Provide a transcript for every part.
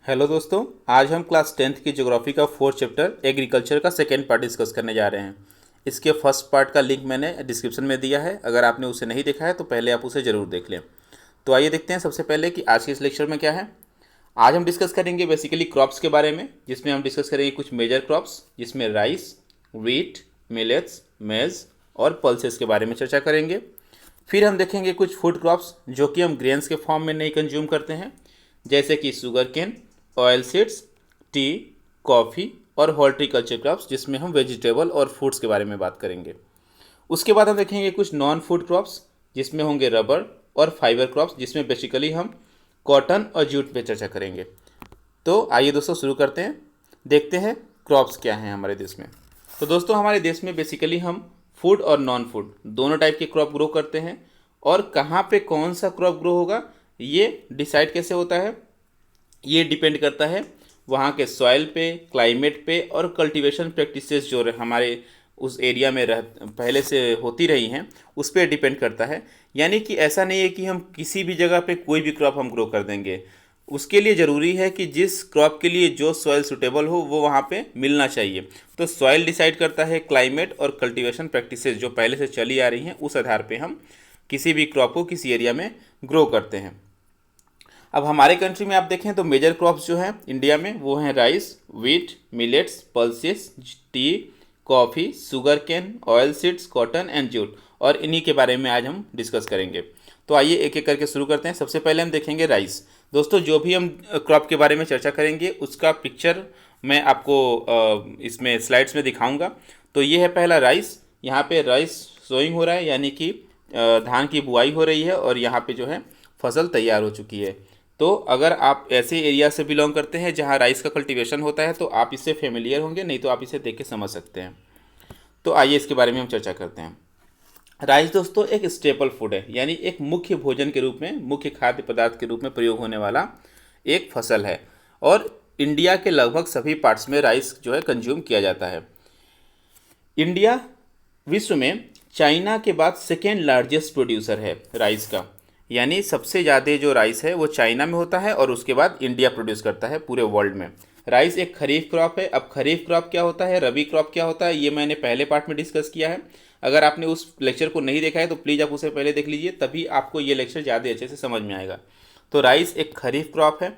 Hello दोस्तों। आज हम क्लास 10th की ज्योग्राफी का फोर्थ चैप्टर एग्रीकल्चर का सेकेंड पार्ट डिस्कस करने जा रहे हैं। इसके फर्स्ट पार्ट का लिंक मैंने डिस्क्रिप्शन में दिया है, अगर आपने उसे नहीं देखा है तो पहले आप उसे ज़रूर देख लें। तो आइए देखते हैं सबसे पहले कि आज के इस लेक्चर में क्या है। आज हम डिस्कस करेंगे बेसिकली क्रॉप्स के बारे में, जिसमें हम डिस्कस करेंगे कुछ मेजर क्रॉप्स, जिसमें राइस, व्हीट, मिलेट्स, मेज और पल्सेस के बारे में चर्चा करेंगे। फिर हम देखेंगे कुछ फूड क्रॉप्स जो कि हम ग्रेन्स के फॉर्म में नहीं कंज्यूम करते हैं, जैसे कि sugar cane, oil seeds, tea, coffee और हॉर्टिकल्चर क्रॉप्स, जिसमें हम वेजिटेबल और फ्रूट्स के बारे में बात करेंगे। उसके बाद हम देखेंगे कुछ नॉन फूड क्रॉप्स, जिसमें होंगे रबर और फाइबर क्रॉप्स, जिसमें बेसिकली हम कॉटन और जूट पे चर्चा करेंगे। तो आइए दोस्तों शुरू करते हैं, देखते हैं क्रॉप्स क्या हैं हमारे देश में। तो दोस्तों हमारे देश में बेसिकली हम फूड और नॉन फूड दोनों टाइप के क्रॉप ग्रो करते हैं, और कहाँ पे कौन सा क्रॉप ग्रो होगा ये डिसाइड कैसे होता है, ये डिपेंड करता है वहाँ के सॉइल पे, क्लाइमेट पे और कल्टीवेशन प्रैक्टिसेस जो हमारे उस एरिया में पहले से होती रही हैं उस पर डिपेंड करता है। यानी कि ऐसा नहीं है कि हम किसी भी जगह पे कोई भी क्रॉप हम ग्रो कर देंगे। उसके लिए ज़रूरी है कि जिस क्रॉप के लिए जो सॉइल सुटेबल हो वो वहाँ पे मिलना चाहिए। तो सॉइल डिसाइड करता है, क्लाइमेट और कल्टीवेशन प्रैक्टिसेस जो पहले से चली आ रही हैं उस आधार पे हम किसी भी क्रॉप को किसी एरिया में ग्रो करते हैं। अब हमारे कंट्री में आप देखें तो मेजर क्रॉप्स जो हैं इंडिया में वो हैं rice, wheat, millets, pulses, tea, coffee, sugar cane, oil seeds, cotton and jute, और इन्हीं के बारे में आज हम डिस्कस करेंगे। तो आइए एक एक करके शुरू करते हैं। सबसे पहले हम देखेंगे राइस। दोस्तों जो भी हम क्रॉप के बारे में चर्चा करेंगे उसका पिक्चर मैं आपको इसमें स्लाइड्स में दिखाऊंगा। तो ये है पहला राइस। यहाँ पे राइस सोइंग हो रहा है, यानी कि धान की बुआई हो रही है और यहाँ पे जो है फसल तैयार हो चुकी है। तो अगर आप ऐसे एरिया से बिलोंग करते हैं जहाँ राइस का कल्टीवेशन होता है तो आप इससे फेमिलियर होंगे, नहीं तो आप इसे देख के समझ सकते हैं। तो आइए इसके बारे में हम चर्चा करते हैं। राइस दोस्तों एक स्टेपल फूड है, यानी एक मुख्य भोजन के रूप में, मुख्य खाद्य पदार्थ के रूप में प्रयोग होने वाला एक फसल है, और इंडिया के लगभग सभी पार्ट्स में राइस जो है कंज्यूम किया जाता है। इंडिया विश्व में चाइना के बाद सेकेंड लार्जेस्ट प्रोड्यूसर है राइस का, यानी सबसे ज़्यादा जो राइस है वो चाइना में होता है और उसके बाद इंडिया प्रोड्यूस करता है पूरे वर्ल्ड में। राइस एक खरीफ क्रॉप है। अब खरीफ क्रॉप क्या होता है, रबी क्रॉप क्या होता है, ये मैंने पहले पार्ट में डिस्कस किया है। अगर आपने उस लेक्चर को नहीं देखा है तो प्लीज़ आप उसे पहले देख लीजिए, तभी आपको ये लेक्चर ज़्यादा अच्छे से समझ में आएगा। तो राइस एक खरीफ क्रॉप है।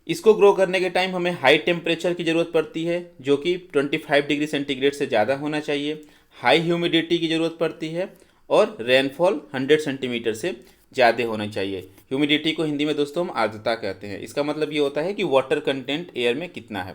इसको ग्रो करने के टाइम हमें हाई टेम्परेचर की ज़रूरत पड़ती है, जो कि 25 डिग्री सेंटीग्रेड से ज़्यादा होना चाहिए। हाई ह्यूमिडिटी की ज़रूरत पड़ती है और रेनफॉल 100 सेंटीमीटर से ज़्यादा होना चाहिए। ह्यूमिडिटी को हिंदी में दोस्तों हम आर्द्रता कहते हैं। इसका मतलब ये होता है कि वाटर कंटेंट एयर में कितना है।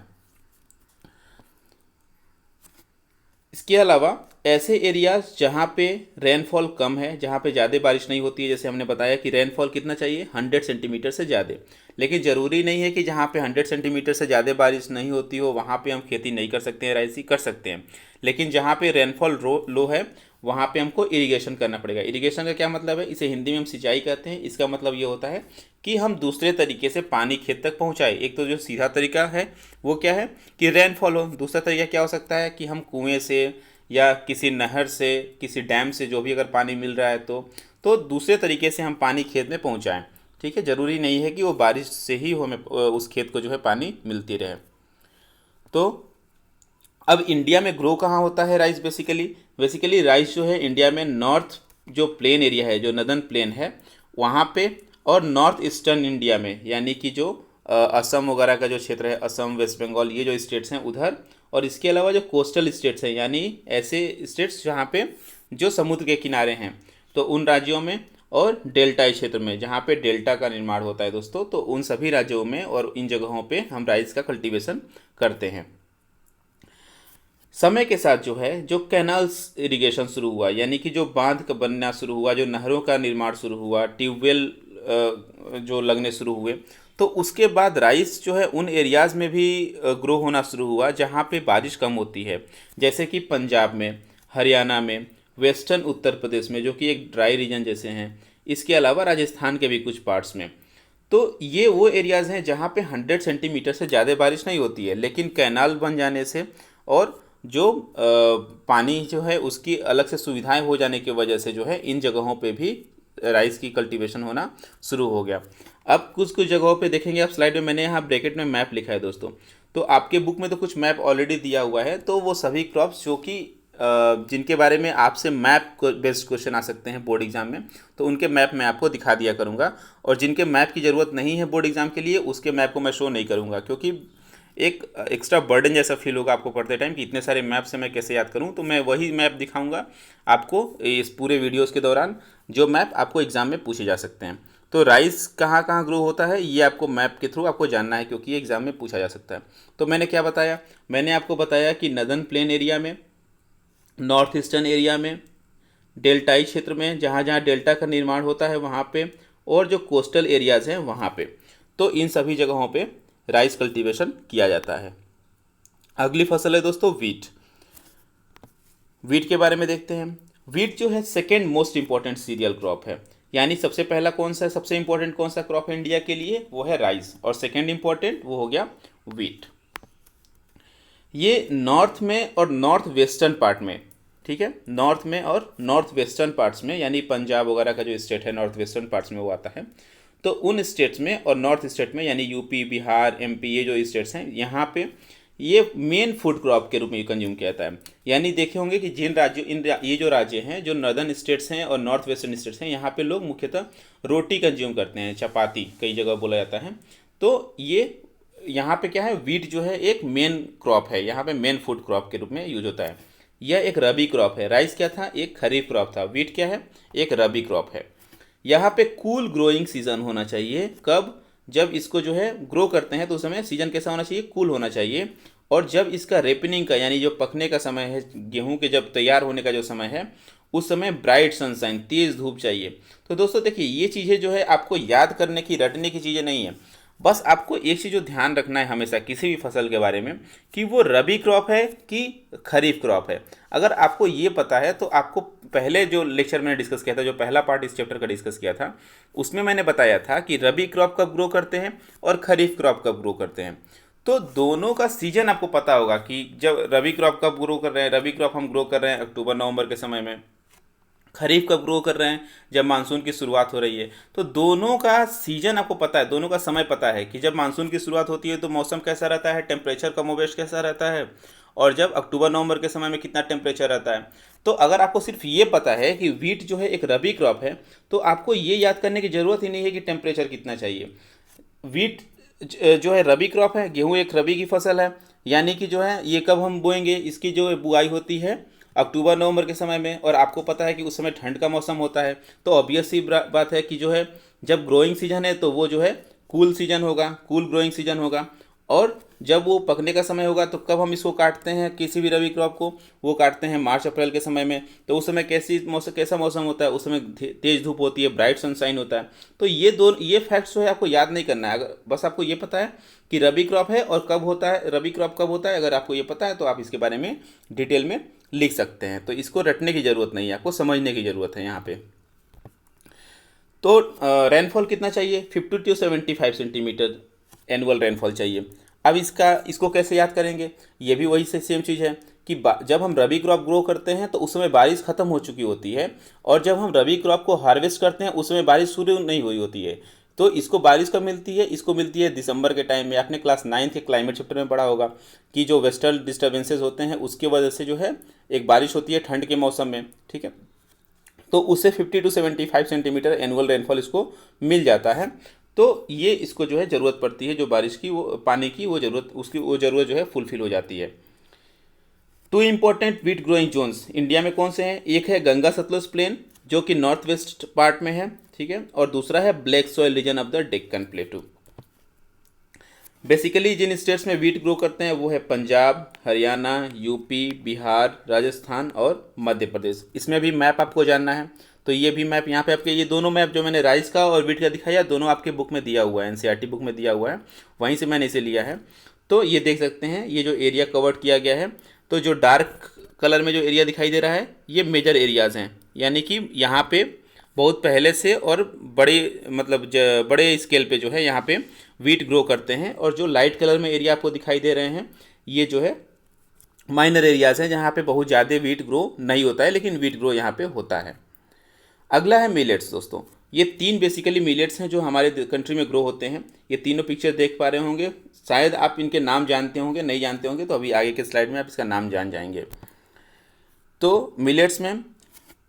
इसके अलावा ऐसे एरियाज जहाँ पे रेनफॉल कम है, जहाँ पे ज़्यादा बारिश नहीं होती है, जैसे हमने बताया कि रेनफॉल कितना चाहिए, 100 सेंटीमीटर से ज़्यादा। लेकिन ज़रूरी नहीं है कि जहाँ पे 100 सेंटीमीटर से ज़्यादा बारिश नहीं होती हो वहाँ पे हम खेती नहीं कर सकते हैं, राइस कर सकते हैं। लेकिन जहाँ पे रेनफॉल लो है वहाँ पे हमको इरिगेशन करना पड़ेगा। इरिगेशन का क्या मतलब है, इसे हिंदी में हम सिंचाई कहते हैं। इसका मतलब ये होता है कि हम दूसरे तरीके से पानी खेत तक पहुँचाए। एक तो जो सीधा तरीका है वो क्या है कि रेनफॉल हो, दूसरा तरीका क्या हो सकता है कि हम कुएँ से या किसी नहर से, किसी डैम से जो भी अगर पानी मिल रहा है तो दूसरे तरीके से हम पानी खेत में पहुँचाएँ। ठीक है, ज़रूरी नहीं है कि वो बारिश से ही हमें उस खेत को जो है पानी मिलती रहे। तो अब इंडिया में ग्रो कहाँ होता है राइस, बेसिकली राइस जो है इंडिया में नॉर्थ जो प्लेन एरिया है, जो नदर्न प्लेन है वहाँ पे, और नॉर्थ ईस्टर्न इंडिया में, यानी कि जो असम वगैरह का जो क्षेत्र है, असम, वेस्ट बंगाल, ये जो स्टेट्स हैं उधर, और इसके अलावा जो कोस्टल स्टेट्स हैं, यानी ऐसे स्टेट्स जहाँ पे जो समुद्र के किनारे हैं, तो उन राज्यों में, और डेल्टाई क्षेत्र में जहाँ पे डेल्टा का निर्माण होता है दोस्तों, तो उन सभी राज्यों में और इन जगहों पे हम राइस का कल्टीवेशन करते हैं। समय के साथ जो है जो कैनाल्स इरिगेशन शुरू हुआ, यानी कि जो बांध का बनना शुरू हुआ, जो नहरों का निर्माण शुरू हुआ, ट्यूबवेल जो लगने शुरू हुए, तो उसके बाद राइस जो है उन एरियाज़ में भी ग्रो होना शुरू हुआ जहाँ पे बारिश कम होती है, जैसे कि पंजाब में, हरियाणा में, वेस्टर्न उत्तर प्रदेश में जो कि एक ड्राई रीजन जैसे हैं, इसके अलावा राजस्थान के भी कुछ पार्ट्स में। तो ये वो एरियाज़ हैं जहाँ पे 100 सेंटीमीटर से ज़्यादा बारिश नहीं होती है, लेकिन कैनाल बन जाने से और जो पानी जो है उसकी अलग से सुविधाएं हो जाने की वजह से जो है इन जगहों पे भी राइस की कल्टीवेशन होना शुरू हो गया। अब कुछ कुछ जगहों पे देखेंगे आप स्लाइड में, मैंने यहाँ ब्रैकेट में मैप लिखा है दोस्तों। तो आपके बुक में तो कुछ मैप ऑलरेडी दिया हुआ है, तो वो सभी क्रॉप्स जो कि जिनके बारे में आपसे मैप बेस्ड क्वेश्चन आ सकते हैं बोर्ड एग्जाम में, तो उनके मैप मैं आपको दिखा दिया करूँगा। और जिनके मैप की ज़रूरत नहीं है बोर्ड एग्जाम के लिए, उसके मैप को मैं शो नहीं करूँगा, क्योंकि एक एक्स्ट्रा बर्डन जैसा फील होगा आपको पढ़ते टाइम कि इतने सारे मैप से मैं कैसे याद करूं। तो मैं वही मैप दिखाऊंगा आपको इस पूरे वीडियोस के दौरान, जो मैप आपको एग्जाम में पूछे जा सकते हैं। तो राइस कहाँ कहाँ ग्रो होता है ये आपको मैप के थ्रू आपको जानना है, क्योंकि ये एग्जाम में पूछा जा सकता है। तो मैंने क्या बताया, मैंने आपको बताया कि नदर्न प्लेन एरिया में, नॉर्थ ईस्टर्न एरिया में, डेल्टाई क्षेत्र में जहाँ जहाँ डेल्टा का निर्माण होता है वहाँ पे, और जो कोस्टल एरियाज़ हैं वहाँ पे, तो इन सभी जगहों पे राइस कल्टीवेशन किया जाता है। अगली फसल है दोस्तों वीट। वीट के बारे में देखते हैं। वीट जो है second most important cereal crop है, यानी सबसे पहला कौन सा, सबसे इंपॉर्टेंट कौन सा क्रॉप है इंडिया के लिए, वो है राइस, और सेकेंड इंपॉर्टेंट वो हो गया वीट। ये नॉर्थ में और नॉर्थ वेस्टर्न पार्ट में, ठीक है, नॉर्थ में और नॉर्थ वेस्टर्न पार्ट्स में, यानी पंजाब वगैरह का जो स्टेट है नॉर्थ वेस्टर्न पार्ट्स में वो आता है। तो उन स्टेट्स में और नॉर्थ स्टेट में, यानी यूपी, बिहार, एमपी, ये जो स्टेट्स हैं यहाँ पे ये मेन फूड क्रॉप के रूप में कंज्यूम किया जाता है। यानी देखे होंगे कि जिन राज्यों ये जो राज्य हैं, जो नॉर्दर्न स्टेट्स हैं और नॉर्थ वेस्टर्न स्टेट्स हैं, यहाँ पे लोग मुख्यतः रोटी कंज्यूम करते हैं, चपाती कई जगह बोला जाता है। तो ये यहाँ पे क्या है, वीट जो है एक मेन क्रॉप है, यहाँ पे मेन फूड क्रॉप के रूप में यूज होता है। यह एक रबी क्रॉप है। राइस क्या था, एक खरीफ क्रॉप था। वीट क्या है, एक रबी क्रॉप है। यहाँ पे कूल ग्रोइंग सीजन होना चाहिए। कब, जब इसको जो है ग्रो करते हैं तो उस समय सीजन कैसा होना चाहिए, कूल होना चाहिए। और जब इसका रेपनिंग का, यानी जो पकने का समय है, गेहूं के जब तैयार होने का जो समय है, उस समय ब्राइट सनशाइन, तेज़ धूप चाहिए। तो दोस्तों देखिए, ये चीज़ें जो है आपको याद करने की, रटने की चीज़ें नहीं है। बस आपको एक चीज़ जो ध्यान रखना है हमेशा किसी भी फसल के बारे में, कि वो रबी क्रॉप है कि खरीफ क्रॉप है। अगर आपको ये पता है तो आपको, पहले जो लेक्चर मैंने डिस्कस किया था, जो पहला पार्ट इस चैप्टर का डिस्कस किया था, उसमें मैंने बताया था कि रबी क्रॉप कब ग्रो करते हैं और खरीफ क्रॉप कब ग्रो करते हैं। तो दोनों का सीजन आपको पता होगा कि जब रबी क्रॉप कब ग्रो कर रहे हैं, रबी क्रॉप हम ग्रो कर रहे हैं अक्टूबर नवंबर के समय में, खरीफ कब ग्रो कर रहे हैं जब मानसून की शुरुआत हो रही है। तो दोनों का सीजन आपको पता है, दोनों का समय पता है कि जब मानसून की शुरुआत होती है तो मौसम कैसा रहता है, टेम्परेचर कमोबेश कैसा रहता है, और जब अक्टूबर नवंबर के समय में कितना टेम्परेचर रहता है। तो अगर आपको सिर्फ ये पता है कि वीट जो है एक रबी क्रॉप है, तो आपको ये याद करने की ज़रूरत ही नहीं है कि टेम्परेचर कितना चाहिए। वीट जो है रबी क्रॉप है, गेहूँ एक रबी की फसल है, यानी कि जो है ये कब हम बोएंगे, इसकी जो बुआई होती है अक्टूबर नवंबर के समय में, और आपको पता है कि उस समय ठंड का मौसम होता है। तो ऑब्वियस सी बात है कि जो है जब ग्रोइंग सीजन है तो वो जो है कूल सीजन होगा, कूल ग्रोइंग सीजन होगा। और जब वो पकने का समय होगा तो कब हम इसको काटते हैं, किसी भी रबी क्रॉप को, वो काटते हैं मार्च अप्रैल के समय में। तो उस समय कैसा मौसम होता है, उस समय तेज़ धूप होती है, ब्राइट सनशाइन होता है। तो ये फैक्ट्स जो है आपको याद नहीं करना है। अगर बस आपको ये पता है कि रबी क्रॉप है और कब होता है, रबी क्रॉप कब होता है, अगर आपको ये पता है तो आप इसके बारे में डिटेल में लिख सकते हैं। तो इसको रटने की ज़रूरत नहीं है, आपको समझने की ज़रूरत है यहाँ पे। तो रेनफॉल कितना चाहिए, 50 to 75 सेंटीमीटर एनुअल रेनफॉल चाहिए। अब इसको कैसे याद करेंगे, ये भी वही से सेम चीज़ है कि जब हम रबी क्रॉप ग्रो करते हैं तो उस समय बारिश ख़त्म हो चुकी होती है, और जब हम रबी क्रॉप को हार्वेस्ट करते हैं उस समय बारिश शुरू नहीं हुई होती है। तो इसको बारिश कब मिलती है, इसको मिलती है दिसंबर के टाइम में। आपने क्लास 9 के क्लाइमेट चैप्टर में पढ़ा होगा कि जो वेस्टर्न डिस्टर्बेंसेज होते हैं उसकी वजह से जो है एक बारिश होती है ठंड के मौसम में, ठीक है। तो उससे 50 to 75 सेंटीमीटर एनुअल रेनफॉल इसको मिल जाता है। तो ये इसको जो है ज़रूरत पड़ती है, जो बारिश की, वो पानी की, वो ज़रूरत, उसकी वो ज़रूरत जो है फुलफिल हो जाती है। Two important wheat growing zones India में कौन से हैं, एक है गंगा सतलुज प्लेन जो कि नॉर्थ वेस्ट पार्ट में है, ठीक है, और दूसरा है black soil region of the Deccan plateau. Basically जिन स्टेट्स में वीट ग्रो करते हैं वो है पंजाब, हरियाणा, यूपी, बिहार, राजस्थान और मध्य प्रदेश। इसमें भी मैप आपको जानना है तो ये भी मैप यहाँ पे आपके, ये दोनों मैप जो मैंने राइस का और वीट का दिखाया, दोनों आपके बुक में दिया हुआ है, एनसीईआरटी बुक में दिया हुआ है, वहीं से मैंने इसे लिया है। तो ये देख सकते हैं ये जो एरिया कवर किया गया है, तो जो डार्क कलर में जो एरिया दिखाई दे रहा है ये मेजर एरियाज़ हैं, यानी कि यहाँ पे बहुत पहले से और बड़े, मतलब बड़े स्केल पे जो है यहाँ पे वीट ग्रो करते हैं। और जो लाइट कलर में एरिया आपको दिखाई दे रहे हैं ये जो है माइनर एरियाज़ हैं, जहाँ पे बहुत ज़्यादा वीट ग्रो नहीं होता है, लेकिन वीट ग्रो यहाँ पे होता है। अगला है मिलेट्स दोस्तों। ये तीन बेसिकली मिलेट्स हैं जो हमारे कंट्री में ग्रो होते हैं। ये तीनों पिक्चर देख पा रहे होंगे, शायद आप इनके नाम जानते होंगे, नहीं जानते होंगे तो अभी आगे के स्लाइड में आप इसका नाम जान जाएंगे। तो मिलेट्स में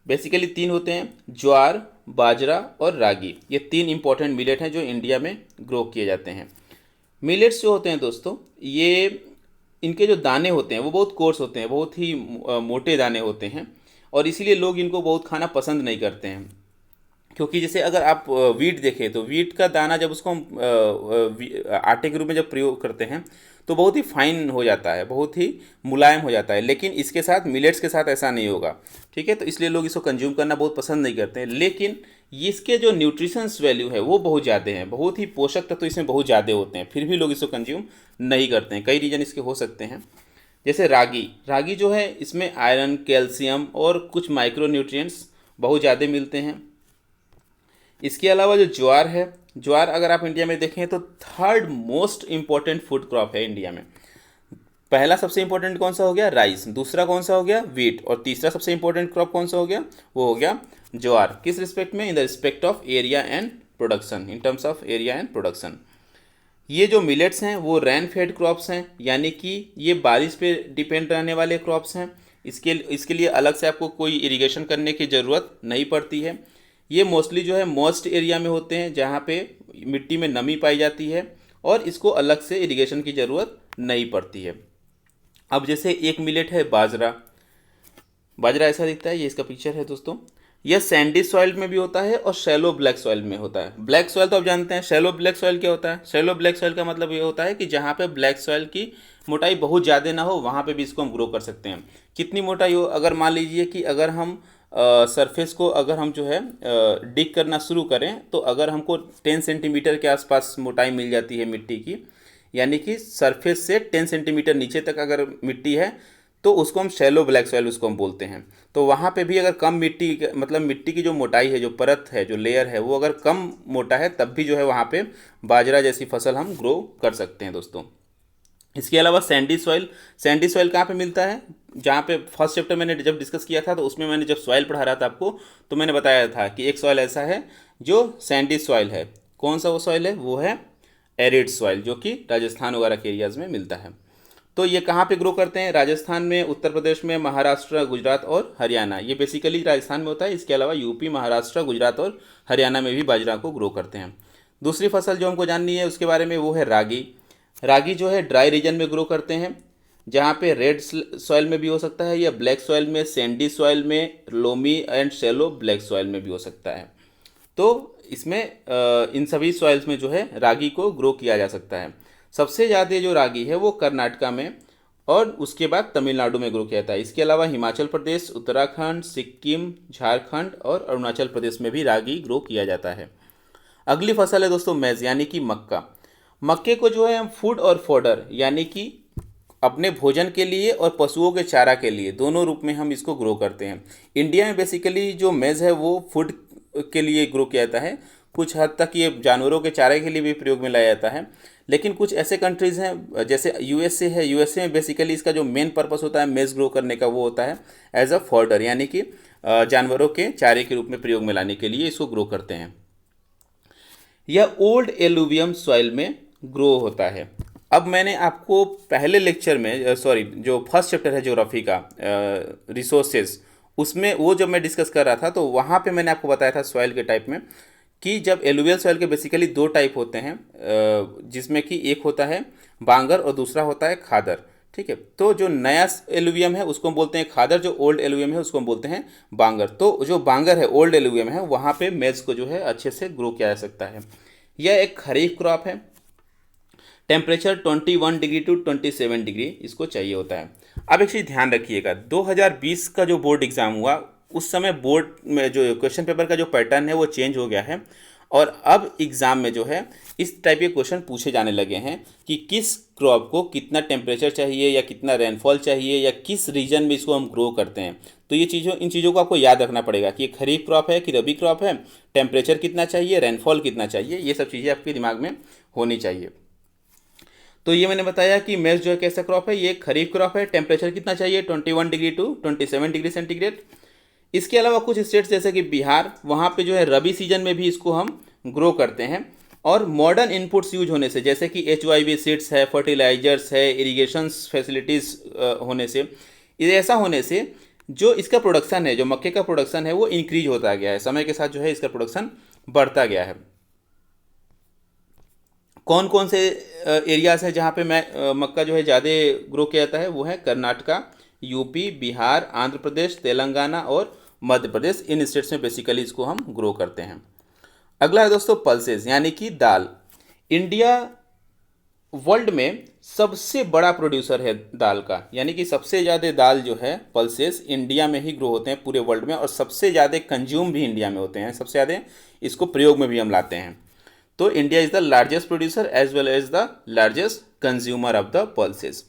बेसिकली तीन होते हैं, ज्वार, बाजरा और रागी। ये तीन इंपॉर्टेंट मिलेट हैं जो इंडिया में ग्रो किए जाते हैं। मिलेट्स जो होते हैं दोस्तों, ये इनके जो दाने होते हैं वो बहुत कोर्स होते हैं, बहुत ही मोटे दाने होते हैं, और इसीलिए लोग इनको बहुत खाना पसंद नहीं करते हैं। क्योंकि जैसे अगर आप वीट देखें तो वीट का दाना जब उसको हम आटे के रूप में जब प्रयोग करते हैं तो बहुत ही फाइन हो जाता है, बहुत ही मुलायम हो जाता है, लेकिन इसके साथ मिलेट्स के साथ ऐसा नहीं होगा। ठीक है, तो इसलिए लोग इसको कंज्यूम करना बहुत पसंद नहीं करते हैं। लेकिन इसके जो न्यूट्रिशंस वैल्यू है वो बहुत ज़्यादा हैं, बहुत ही पोषक तत्व तो इसमें बहुत ज़्यादा होते हैं, फिर भी लोग इसको कंज्यूम नहीं करते हैं। कई रीज़न इसके हो सकते हैं। जैसे रागी, रागी जो है इसमें आयरन, कैल्शियम और कुछ माइक्रो न्यूट्रिएंट्स बहुत ज़्यादा मिलते हैं। इसके अलावा जो ज्वार है, ज्वार अगर आप इंडिया में देखें तो third most important food crop है इंडिया में। पहला सबसे इंपॉर्टेंट कौन सा हो गया, राइस, दूसरा कौन सा हो गया, वीट, और तीसरा सबसे इंपॉर्टेंट क्रॉप कौन सा हो गया, वो हो गया ज्वार। किस रिस्पेक्ट में, in the respect of area and production, in terms of area and production. ये जो मिलेट्स हैं वो रेन फेड क्रॉप्स हैं, यानी कि ये बारिश पे डिपेंड रहने वाले क्रॉप्स हैं। इसके लिए अलग से आपको कोई इरिगेशन करने की ज़रूरत नहीं पड़ती है। ये मोस्टली जो है मॉइस्ट एरिया में होते हैं जहाँ पे मिट्टी में नमी पाई जाती है, और इसको अलग से इरिगेशन की ज़रूरत नहीं पड़ती है। अब जैसे एक मिलेट है बाजरा, बाजरा ऐसा दिखता है, ये इसका पिक्चर है दोस्तों। यह सैंडी सॉइल में भी होता है और शैलो ब्लैक सॉइल में होता है। ब्लैक सॉइल तो आप जानते हैं, शैलो ब्लैक सॉइल क्या होता है, शैलो ब्लैक सॉइल का मतलब ये होता है कि जहाँ पे ब्लैक सॉइल की मोटाई बहुत ज़्यादा ना हो वहाँ पे भी इसको हम ग्रो कर सकते हैं। कितनी मोटाई हो, अगर मान लीजिए कि अगर हम सरफेस को अगर हम जो है डिग करना शुरू करें तो अगर हमको 10 सेंटीमीटर के आसपास मोटाई मिल जाती है मिट्टी की, यानी कि सरफेस से 10 सेंटीमीटर नीचे तक अगर मिट्टी है तो उसको हम शैलो ब्लैक सॉइल उसको हम बोलते हैं। तो वहाँ पे भी अगर कम मिट्टी, मतलब मिट्टी की जो मोटाई है, जो परत है, जो लेयर है, वो अगर कम मोटा है तब भी जो है वहाँ पे बाजरा जैसी फसल हम ग्रो कर सकते हैं दोस्तों। इसके अलावा सैंडी सॉइल, सैंडी सॉइल कहाँ पे मिलता है, जहाँ पे फर्स्ट चैप्टर मैंने जब डिस्कस किया था तो उसमें मैंने जब सॉइल पढ़ा रहा था आपको तो मैंने बताया था कि एक सॉइल ऐसा है जो सैंडी सॉइल है। कौन सा वो सॉइल है, वो है एरिड सॉइल, जो कि राजस्थान वगैरह के एरियाज़ में मिलता है। तो ये कहाँ पे ग्रो करते हैं, राजस्थान में, उत्तर प्रदेश में, महाराष्ट्र, गुजरात और हरियाणा। ये बेसिकली राजस्थान में होता है। इसके अलावा यूपी, महाराष्ट्र, गुजरात और हरियाणा में भी बाजरा को ग्रो करते हैं। दूसरी फसल जो हमको जाननी है उसके बारे में वो है रागी। रागी जो है ड्राई रीजन में ग्रो करते हैं, जहाँ पे रेड सॉइल में भी हो सकता है, या ब्लैक सॉइल में, सैंडी सॉइल में, loamy and shallow black soil में भी हो सकता है। तो इसमें इन सभी सॉइल्स में जो है रागी को ग्रो किया जा सकता है। सबसे ज़्यादा जो रागी है वो कर्नाटका में और उसके बाद तमिलनाडु में ग्रो किया जाता है। इसके अलावा हिमाचल प्रदेश, उत्तराखंड, सिक्किम, झारखंड और अरुणाचल प्रदेश में भी रागी ग्रो किया जाता है। अगली फसल है दोस्तों मेज़, यानी कि मक्का। मक्के को जो है हम फूड और फोडर, यानी कि अपने भोजन के लिए और पशुओं के चारा के लिए, दोनों रूप में हम इसको ग्रो करते हैं। इंडिया में बेसिकली जो मेज़ है वो फूड के लिए ग्रो किया जाता है, कुछ हद तक ये जानवरों के चारे के लिए भी प्रयोग में लाया जाता है। लेकिन कुछ ऐसे कंट्रीज़ हैं जैसे यूएसए है, यूएसए में बेसिकली इसका जो मेन पर्पस होता है मेज़ ग्रो करने का वो होता है एज अ फॉडर, यानी कि जानवरों के चारे के रूप में प्रयोग में लाने के लिए इसको ग्रो करते हैं। यह ओल्ड एलुवियम सॉइल में ग्रो होता है। अब मैंने आपको पहले लेक्चर में जो फर्स्ट चैप्टर है ज्योग्राफी का, रिसोर्सेज, उसमें वो जब मैं डिस्कस कर रहा था तो वहाँ पे मैंने आपको बताया था सॉइल के टाइप में कि जब एलुवियल सॉइल के बेसिकली दो टाइप होते हैं, जिसमें कि एक होता है बांगर और दूसरा होता है खादर। ठीक है, तो जो नया एलुवियम है उसको हम बोलते हैं खादर, जो ओल्ड एलुवियम है उसको हम बोलते हैं बांगर। तो जो बांगर है, ओल्ड एलुवियम है, वहाँ पे मेज को जो है अच्छे से ग्रो किया जा सकता है। यह एक खरीफ क्रॉप है। टेम्परेचर 21 डिग्री टू 27 डिग्री इसको चाहिए होता है। अब एक चीज़ ध्यान रखिएगा, 2020 का जो बोर्ड एग्ज़ाम हुआ उस समय बोर्ड में जो क्वेश्चन पेपर का जो पैटर्न है वो चेंज हो गया है, और अब एग्ज़ाम में जो है इस टाइप के क्वेश्चन पूछे जाने लगे हैं कि किस क्रॉप को कितना टेम्परेचर चाहिए या कितना रेनफॉल चाहिए या किस रीजन में इसको हम ग्रो करते हैं। तो ये इन चीज़ों को आपको याद रखना पड़ेगा कि ये खरीफ क्रॉप है कि रबी क्रॉप है, टेम्परेचर कितना चाहिए, रेनफॉल कितना चाहिए, ये सब चीज़ें आपके दिमाग में होनी चाहिए। तो ये मैंने बताया कि मेज जो है कैसा क्रॉप है, ये खरीफ क्रॉप है। टेम्परेचर कितना चाहिए, 21 डिग्री टू 27 डिग्री सेंटीग्रेड। इसके अलावा कुछ स्टेट्स जैसे कि बिहार, वहाँ पे जो है रबी सीजन में भी इसको हम ग्रो करते हैं। और मॉडर्न इनपुट्स यूज होने से, जैसे कि HYV सीड्स है, फर्टिलाइजर्स है, इरिगेशन फैसिलिटीज़ होने से, ये ऐसा होने से जो इसका प्रोडक्शन है, जो मक्के का प्रोडक्शन है, वो इंक्रीज होता गया है, समय के साथ जो है इसका प्रोडक्शन बढ़ता गया है। कौन कौन से एरियाज है जहाँ पे मक्का जो है ज़्यादा ग्रो किया जाता है, वो है कर्नाटका, यूपी, बिहार, आंध्र प्रदेश, तेलंगाना और मध्य प्रदेश। इन स्टेट्स में बेसिकली इसको हम ग्रो करते हैं। अगला है दोस्तों पल्सेस, यानी कि दाल। इंडिया वर्ल्ड में सबसे बड़ा प्रोड्यूसर है दाल का, यानी कि सबसे ज़्यादा दाल जो है पल्सेस इंडिया में ही ग्रो होते हैं पूरे वर्ल्ड में, और सबसे ज़्यादा कंज्यूम भी इंडिया में होते हैं, सबसे ज़्यादा इसको प्रयोग में भी हम लाते हैं। तो India is the largest producer as well as the largest consumer of the pulses.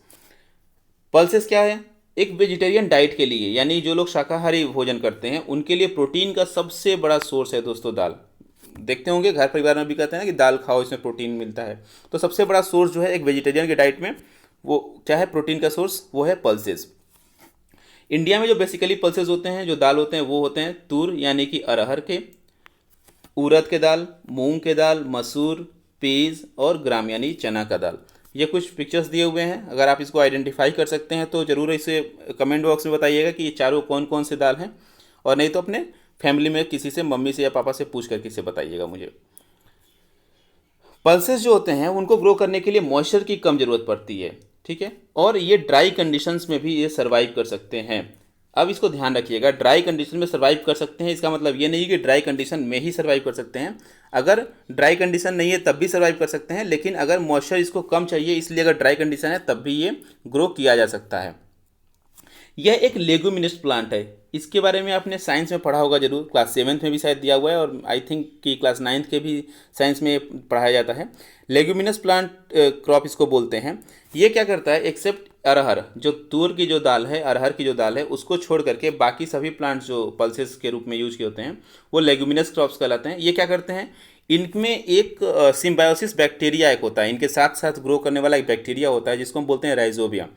Pulses क्या है? एक वेजिटेरियन डाइट के लिए, यानी जो लोग शाकाहारी भोजन करते हैं उनके लिए प्रोटीन का सबसे बड़ा सोर्स है दोस्तों दाल। देखते होंगे घर परिवार में भी कहते हैं कि दाल खाओ, इसमें प्रोटीन मिलता है। तो सबसे बड़ा सोर्स जो है एक वेजिटेरियन के डाइट में, वो क्या है प्रोटीन का सोर्स? वो है पल्सेस। इंडिया में जो बेसिकली पल्सेस होते हैं, जो दाल होते हैं, वो होते हैं तूर यानी कि अरहर के, उड़द के दाल, मूंग के दाल, मसूर, पीज और ग्राम यानी चना का दाल। ये कुछ पिक्चर्स दिए हुए हैं, अगर आप इसको आइडेंटिफाई कर सकते हैं तो ज़रूर इसे कमेंट बॉक्स में बताइएगा कि ये चारों कौन कौन से दाल हैं, और नहीं तो अपने फैमिली में किसी से, मम्मी से या पापा से पूछ करके इसे बताइएगा मुझे। पल्सेस जो होते हैं उनको ग्रो करने के लिए मॉइस्चर की कम ज़रूरत पड़ती है, ठीक है, और ये ड्राई कंडीशंस में भी ये सर्वाइव कर सकते हैं। अब इसको ध्यान रखिएगा, ड्राई कंडीशन में सर्वाइव कर सकते हैं, इसका मतलब ये नहीं कि ड्राई कंडीशन में ही सर्वाइव कर सकते हैं। अगर ड्राई कंडीशन नहीं है तब भी सर्वाइव कर सकते हैं, लेकिन अगर मॉइस्चर इसको कम चाहिए, इसलिए अगर ड्राई कंडीशन है तब भी ये ग्रो किया जा सकता है। यह एक लेगुमिनस प्लांट है, इसके बारे में आपने साइंस में पढ़ा होगा जरूर, क्लास 7th में भी शायद दिया हुआ है, और आई थिंक कि क्लास 9th के भी साइंस में पढ़ाया जाता है। लेगुमिनस प्लांट क्रॉप इसको बोलते हैं। ये क्या करता है, एक्सेप्ट अरहर, जो तूर की जो दाल है, अरहर की जो दाल है, उसको छोड़ करके बाकी सभी प्लांट्स जो पल्सेस के रूप में यूज किए होते हैं वो लेगुमिनस क्रॉप्स कहलाते हैं। ये क्या करते हैं, इनमें एक सिम्बायोसिस बैक्टीरिया एक होता है, इनके साथ साथ ग्रो करने वाला एक बैक्टीरिया होता है जिसको हम बोलते हैं राइजोबियम।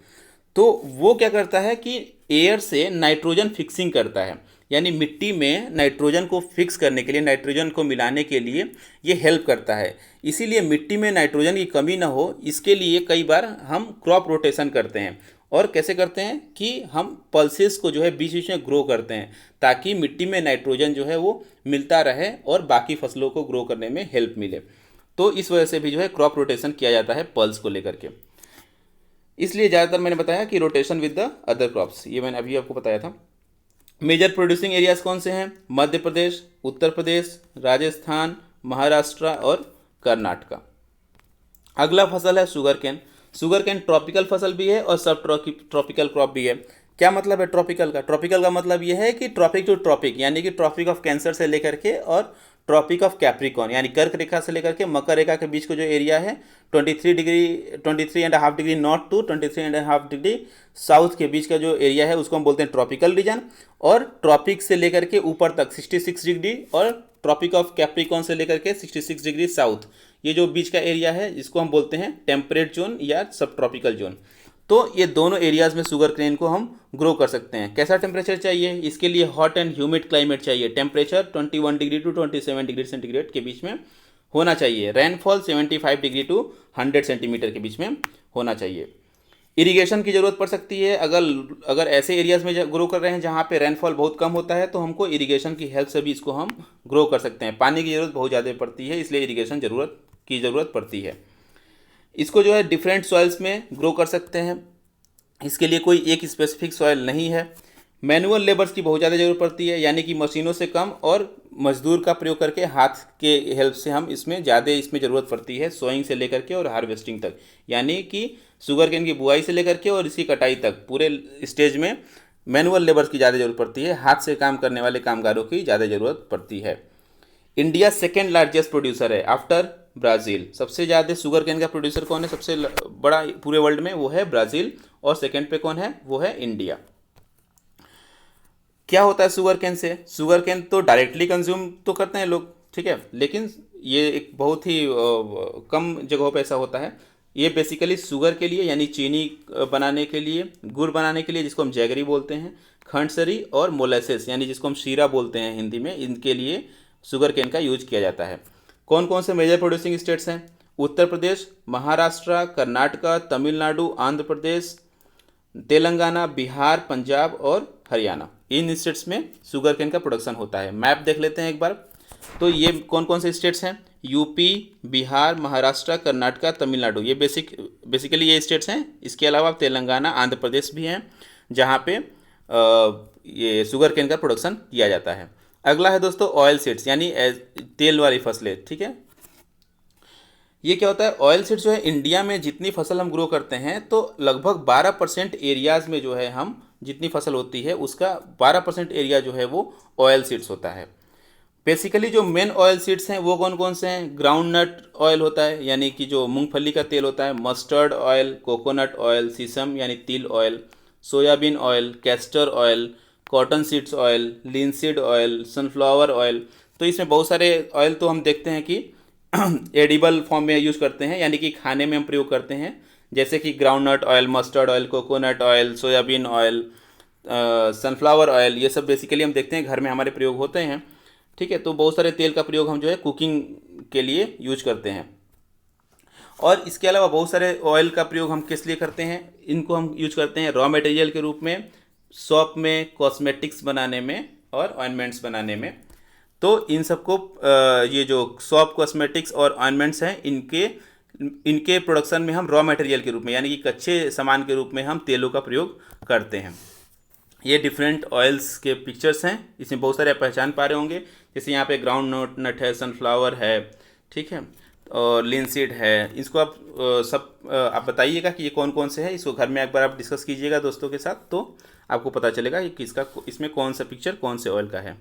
तो वो क्या करता है कि एयर से नाइट्रोजन फिक्सिंग करता है, यानी मिट्टी में नाइट्रोजन को फिक्स करने के लिए, नाइट्रोजन को मिलाने के लिए ये हेल्प करता है। इसीलिए मिट्टी में नाइट्रोजन की कमी ना हो, इसके लिए कई बार हम क्रॉप रोटेशन करते हैं। और कैसे करते हैं कि हम पल्सेस को जो है बीच बीच में ग्रो करते हैं, ताकि मिट्टी में नाइट्रोजन जो है वो मिलता रहे और बाकी फसलों को ग्रो करने में हेल्प मिले। तो इस वजह से भी जो है क्रॉप रोटेशन किया जाता है पल्स को लेकर के। इसलिए ज़्यादातर मैंने बताया कि rotation with the other crops, ये मैंने अभी आपको बताया था। मेजर प्रोड्यूसिंग एरियाज कौन से हैं? मध्य प्रदेश, उत्तर प्रदेश, राजस्थान, महाराष्ट्र और कर्नाटका। अगला फसल है sugar cane. Sugar cane tropical फसल भी है और सब ट्रॉपिकल क्रॉप भी है। क्या मतलब है ट्रॉपिकल का? ट्रॉपिकल का मतलब यह है कि ट्रॉपिक टू ट्रॉपिक, यानी कि ट्रॉपिक ऑफ कैंसर से लेकर के और ट्रॉपिक ऑफ कैप्रिकॉन, यानी कर्क रेखा से लेकर के मकर रेखा के बीच का जो एरिया है, 23.5 degree north to 23.5 degree south के बीच का जो एरिया है उसको हम बोलते हैं ट्रॉपिकल रीजन। और ट्रॉपिक से लेकर के ऊपर तक 66 डिग्री, और ट्रॉपिक ऑफ कैप्रिकॉन से लेकर के 66 डिग्री साउथ, ये जो बीच का एरिया है इसको हम बोलते हैं टेम्परेट जोन या सब ट्रॉपिकल जोन। तो ये दोनों एरियाज़ में शुगर केन को हम ग्रो कर सकते हैं। कैसा टेम्परेचर चाहिए? इसके लिए हॉट एंड ह्यूमिड क्लाइमेट चाहिए। Temperature 21 degree to 27 degree centigrade के बीच में होना चाहिए। रेनफॉल 75 डिग्री टू 100 सेंटीमीटर के बीच में होना चाहिए। इरिगेशन की ज़रूरत पड़ सकती है। अगर ऐसे एरियाज़ में ग्रो कर रहे हैं जहाँ पे रेनफॉल बहुत कम होता है, तो हमको इरिगेशन की हेल्प से भी इसको हम ग्रो कर सकते हैं। पानी की ज़रूरत बहुत ज़्यादा पड़ती है, इसलिए इरिगेशन की ज़रूरत पड़ती है। इसको जो है डिफरेंट सॉइल्स में ग्रो कर सकते हैं, इसके लिए कोई एक स्पेसिफिक सॉइल नहीं है। मैनुअल लेबर्स की बहुत ज़्यादा ज़रूरत पड़ती है, यानी कि मशीनों से कम और मजदूर का प्रयोग करके हाथ के हेल्प से हम इसमें ज़रूरत पड़ती है, सोइंग से लेकर के और हार्वेस्टिंग तक, यानी कि शुगर केन की बुआई से लेकर के और इसकी कटाई तक पूरे स्टेज में मैनुअल लेबर्स की ज़्यादा ज़रूरत पड़ती है, हाथ से काम करने वाले कामगारों की ज़्यादा ज़रूरत पड़ती है। इंडिया सेकेंड लार्जेस्ट प्रोड्यूसर है आफ्टर ब्राज़ील। सबसे ज़्यादा शुगर केन का प्रोड्यूसर कौन है सबसे बड़ा पूरे वर्ल्ड में? वो है ब्राज़ील। और सेकेंड पे कौन है? वो है इंडिया। क्या होता है शुगर केन से? शुगर केन तो डायरेक्टली कंज्यूम तो करते हैं लोग, ठीक है, लेकिन ये एक बहुत ही कम जगहों पे ऐसा होता है। ये बेसिकली शुगर के लिए यानी चीनी बनाने के लिए, गुड़ बनाने के लिए जिसको हम जैगरी बोलते हैं, खंडसरी और मोलेसेस यानी जिसको हम शीरा बोलते हैं हिंदी में, इनके लिए शुगर केन का यूज किया जाता है। कौन कौन से मेजर प्रोड्यूसिंग स्टेट्स हैं? उत्तर प्रदेश, महाराष्ट्र, कर्नाटका, तमिलनाडु, आंध्र प्रदेश, तेलंगाना, बिहार, पंजाब और हरियाणा, इन स्टेट्स में शुगर केन का प्रोडक्शन होता है। मैप देख लेते हैं एक बार। तो ये कौन कौन से स्टेट्स हैं? यूपी, बिहार, महाराष्ट्र, कर्नाटका, तमिलनाडु, ये बेसिकली ये स्टेट्स हैं। इसके अलावा तेलंगाना, आंध्र प्रदेश भी हैं जहाँ पे ये शुगर केन का प्रोडक्शन किया जाता है। अगला है दोस्तों ऑयल सीड्स यानी तेल वाली फसलें। ठीक है, ये क्या होता है? ऑयल सीड्स जो है इंडिया में जितनी फसल हम ग्रो करते हैं तो लगभग 12% एरियाज़ में जो है हम जितनी फसल होती है उसका 12% एरिया जो है वो ऑयल सीड्स होता है। बेसिकली जो मेन ऑयल सीड्स हैं वो कौन कौन से हैं? ग्राउंड नट ऑयल होता है यानी कि जो मूंगफली का तेल होता है, मस्टर्ड ऑयल, कोकोनट ऑयल, सीसम यानी तिल oil, soybean oil, castor oil, cotton seeds oil, linseed oil, sunflower oil. तो इसमें बहुत सारे ऑयल तो हम देखते हैं कि एडिबल फॉर्म में यूज़ करते हैं यानी कि खाने में हम प्रयोग करते हैं, जैसे कि groundnut oil, mustard oil, coconut oil, soybean oil, sunflower oil, ये सब बेसिकली हम देखते हैं घर में हमारे प्रयोग होते हैं। ठीक है, तो बहुत सारे तेल का प्रयोग हम जो है कुकिंग के लिए यूज करते हैं। और इसके अलावा बहुत सारे ऑयल का प्रयोग हम किस लिए करते हैं? इनको हम यूज करते हैं रॉ मटेरियल के रूप में, शॉप में, कॉस्मेटिक्स बनाने में और ऑइंटमेंट्स बनाने में। तो इन सबको ये जो सॉप, कॉस्मेटिक्स और ऑइंटमेंट्स हैं इनके प्रोडक्शन में हम रॉ मटेरियल के रूप में यानी कि कच्चे सामान के रूप में हम तेलों का प्रयोग करते हैं। ये डिफरेंट ऑयल्स के पिक्चर्स हैं, इसमें बहुत सारे आप पहचान पा रहे होंगे, जैसे यहाँ पे ग्राउंड नट है, सनफ्लावर है, ठीक है, और लिनसीड है। इसको आप आप बताइएगा कि ये कौन कौन से हैं, इसको घर में एक बार आप डिस्कस कीजिएगा दोस्तों के साथ, तो आपको पता चलेगा कि किसका इसमें कौन सा पिक्चर कौन से ऑयल का है।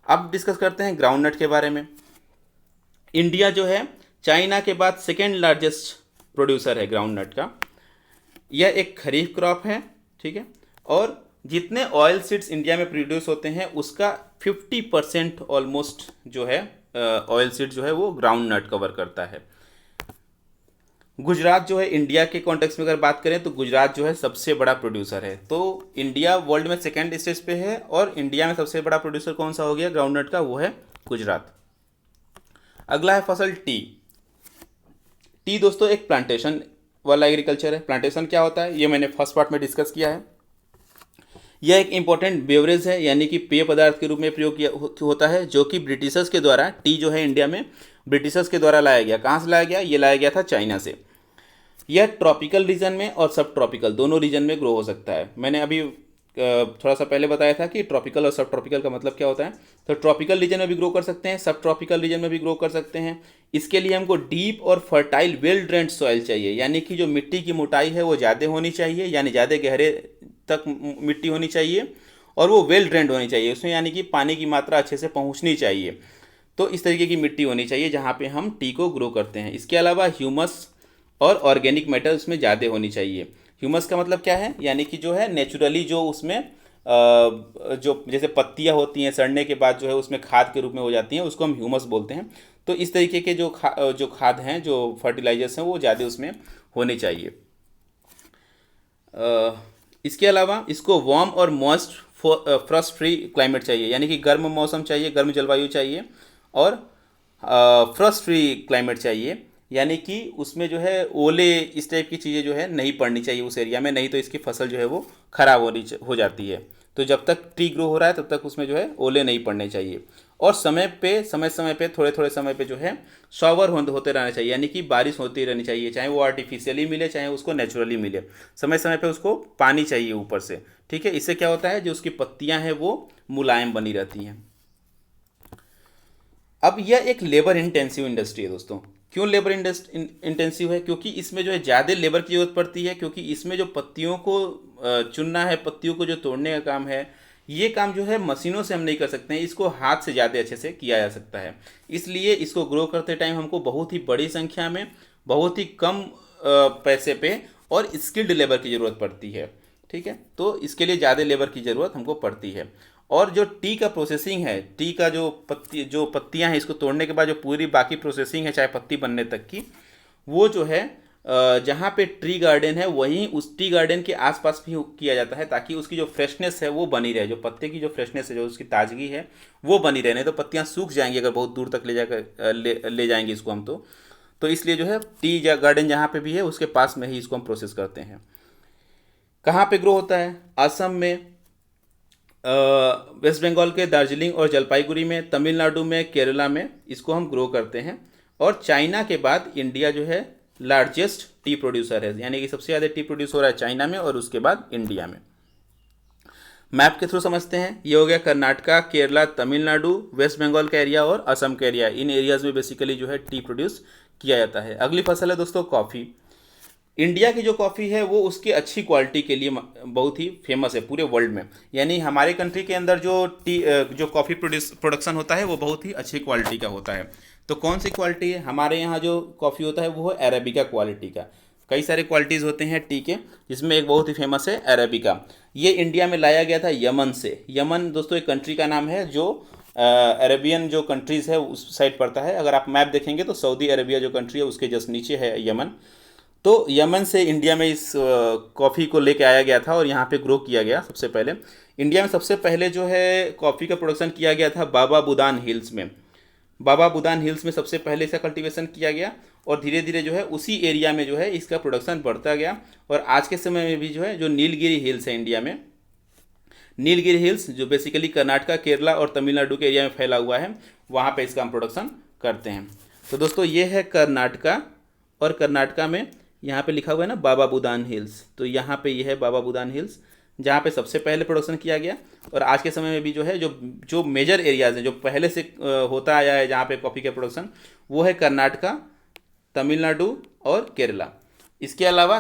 अब डिस्कस करते हैं ग्राउंड नट के बारे में। इंडिया जो है चाइना के बाद सेकेंड लार्जेस्ट प्रोड्यूसर है ग्राउंड नट का। यह एक खरीफ क्रॉप है, ठीक है, और जितने ऑयल सीड्स इंडिया में प्रोड्यूस होते हैं उसका 50% ऑलमोस्ट जो है ऑयल सीड जो है वो ग्राउंड नट कवर करता है। गुजरात जो है इंडिया के कॉन्टेक्स्ट में अगर बात करें तो गुजरात जो है सबसे बड़ा प्रोड्यूसर है। तो इंडिया वर्ल्ड में सेकेंड स्टेज पे है और इंडिया में सबसे बड़ा प्रोड्यूसर कौन सा हो गया ग्राउंड नट का? वो है गुजरात। अगला है फसल टी। टी दोस्तों एक प्लांटेशन वाला एग्रीकल्चर है। प्लांटेशन क्या होता है ये मैंने फर्स्ट पार्ट में डिस्कस किया है। यह एक इंपॉर्टेंट बेवरेज है यानी कि पेय पदार्थ के रूप में प्रयोग किया होता है, जो कि ब्रिटिशर्स के द्वारा, टी जो है इंडिया में ब्रिटिशर्स के द्वारा लाया गया। कहाँ से लाया गया? ये लाया गया था चाइना से। यह ट्रॉपिकल रीजन में और सब ट्रॉपिकल दोनों रीजन में ग्रो हो सकता है। मैंने अभी थोड़ा सा पहले बताया था कि ट्रॉपिकल और सब ट्रॉपिकल का मतलब क्या होता है। तो ट्रॉपिकल रीजन में भी ग्रो कर सकते हैं, सब ट्रॉपिकल रीजन में भी ग्रो कर सकते हैं। इसके लिए हमको डीप और फर्टाइल वेल ड्रेन्ड सॉइल चाहिए, यानी कि जो मिट्टी की मोटाई है वो ज़्यादा होनी चाहिए, यानी ज़्यादा गहरे तक मिट्टी होनी चाहिए और वो वेल ड्रेन्ड होनी चाहिए, उसमें यानी कि पानी की मात्रा अच्छे से पहुंचनी चाहिए। तो इस तरीके की मिट्टी होनी चाहिए जहाँ पे हम टी को ग्रो करते हैं। इसके अलावा ह्यूमस और ऑर्गेनिक मैटर उसमें ज़्यादा होनी चाहिए। ह्यूमस का मतलब क्या है? यानी कि जो है नेचुरली जो उसमें जो जैसे पत्तियाँ होती हैं सड़ने के बाद जो है उसमें खाद के रूप में हो जाती हैं, उसको हम ह्यूमस बोलते हैं। तो इस तरीके के जो खाद हैं, जो फर्टिलाइजर्स हैं, वो ज़्यादा उसमें होने चाहिए। इसके अलावा इसको वार्म और मॉइस्ट फ्रॉस्ट फ्री क्लाइमेट चाहिए, यानी कि गर्म मौसम चाहिए, गर्म जलवायु चाहिए और फ्रॉस्ट फ्री क्लाइमेट चाहिए, यानी कि उसमें जो है ओले इस टाइप की चीज़ें जो है नहीं पड़नी चाहिए उस एरिया में, नहीं तो इसकी फसल जो है वो ख़राब हो जाती है। तो जब तक ट्री ग्रो हो रहा है तब तक उसमें जो है ओले नहीं पड़ने चाहिए और समय समय पे थोड़े समय पे जो है शॉवर होते रहना चाहिए, यानी कि बारिश होती रहनी चाहिए, चाहे वो आर्टिफिशियली मिले चाहे उसको नेचुरली मिले, समय पे उसको पानी चाहिए ऊपर से। ठीक है, इससे क्या होता है जो उसकी पत्तियां हैं वो मुलायम बनी रहती हैं। अब यह एक लेबर इंटेंसिव इंडस्ट्री है दोस्तों। क्यों लेबर इंटेंसिव है? क्योंकि इसमें जो है ज़्यादा लेबर की जरूरत पड़ती है, क्योंकि इसमें जो पत्तियों को चुनना है, पत्तियों को जो तोड़ने का काम है, ये काम जो है मशीनों से हम नहीं कर सकते हैं, इसको हाथ से ज़्यादा अच्छे से किया जा सकता है। इसलिए इसको ग्रो करते टाइम हमको बहुत ही बड़ी संख्या में, बहुत ही कम पैसे पे और स्किल्ड लेबर की ज़रूरत पड़ती है। ठीक है, तो इसके लिए ज़्यादा लेबर की ज़रूरत हमको पड़ती है। और जो टी का प्रोसेसिंग है, टी का जो पत्तियां हैं, इसको तोड़ने के बाद जो पूरी बाकी प्रोसेसिंग है चाहे पत्ती बनने तक की, वो जो है जहाँ पे ट्री गार्डन है वहीं उस ट्री गार्डन के आसपास भी किया जाता है, ताकि उसकी जो फ्रेशनेस है वो बनी रहे, जो पत्ते की जो फ्रेशनेस है, जो उसकी ताजगी है वो बनी रहे। नहीं तो पत्तियाँ सूख जाएंगी अगर बहुत दूर तक ले जाकर ले जाएंगे इसको हम तो इसलिए जो है टी गार्डन जहाँ पे भी है उसके पास में ही इसको हम प्रोसेस करते हैं। कहाँ पे ग्रो होता है? असम में, वेस्ट बंगाल के दार्जिलिंग और जलपाईगुड़ी में, तमिलनाडु में, केरला में इसको हम ग्रो करते हैं। और चाइना के बाद इंडिया जो है लार्जेस्ट टी प्रोड्यूसर है, यानी कि सबसे ज़्यादा टी प्रोड्यूस हो रहा है चाइना में और उसके बाद इंडिया में। मैप के थ्रू समझते हैं। ये हो गया कर्नाटका, केरला, तमिलनाडु, वेस्ट बंगाल का एरिया और असम का एरिया। इन एरियाज़ में बेसिकली जो है टी प्रोड्यूस किया जाता है। अगली फसल है दोस्तों कॉफ़ी। इंडिया की जो कॉफ़ी है वो उसकी अच्छी क्वालिटी के लिए बहुत ही फेमस है पूरे वर्ल्ड में। यानी हमारे कंट्री के अंदर जो कॉफ़ी प्रोडक्शन होता है वो बहुत ही अच्छी क्वालिटी का होता है। तो कौन सी क्वालिटी है? हमारे यहाँ जो कॉफ़ी होता है वो है अरेबिका क्वालिटी का। कई सारे क्वालिटीज़ होते हैं टी के, जिसमें एक बहुत ही फेमस है अरेबिका। ये इंडिया में लाया गया था यमन से। यमन दोस्तों एक कंट्री का नाम है जो अरेबियन जो कंट्रीज़ है उस साइड पड़ता है। अगर आप मैप देखेंगे तो सऊदी अरेबिया जो कंट्री है उसके जस्ट नीचे है यमन। तो यमन से इंडिया में इस कॉफ़ी को लेके आया गया था और यहाँ पे ग्रो किया गया। सबसे पहले इंडिया में सबसे पहले जो है कॉफ़ी का प्रोडक्शन किया गया था बाबा बुदान हिल्स में। बाबा बुदान हिल्स में सबसे पहले इसका कल्टीवेशन किया गया और धीरे धीरे जो है उसी एरिया में जो है इसका प्रोडक्शन बढ़ता गया। और आज के समय में भी जो है जो नीलगिरी हिल्स है इंडिया में, नीलगिरी हिल्स जो बेसिकली कर्नाटका, केरला और तमिलनाडु के एरिया में फैला हुआ है, वहाँ पे इसका हम प्रोडक्शन करते हैं। तो दोस्तों ये है कर्नाटका, और कर्नाटका में यहाँ पे लिखा हुआ है ना बाबा बुदान हिल्स, तो यहाँ पे ये है बाबा बुदान हिल्स जहाँ पे सबसे पहले प्रोडक्शन किया गया। और आज के समय में भी जो है जो मेजर एरियाज़ हैं जो पहले से होता आया है जहाँ पे कॉफ़ी का प्रोडक्शन, वो है कर्नाटका, तमिलनाडु और केरला। इसके अलावा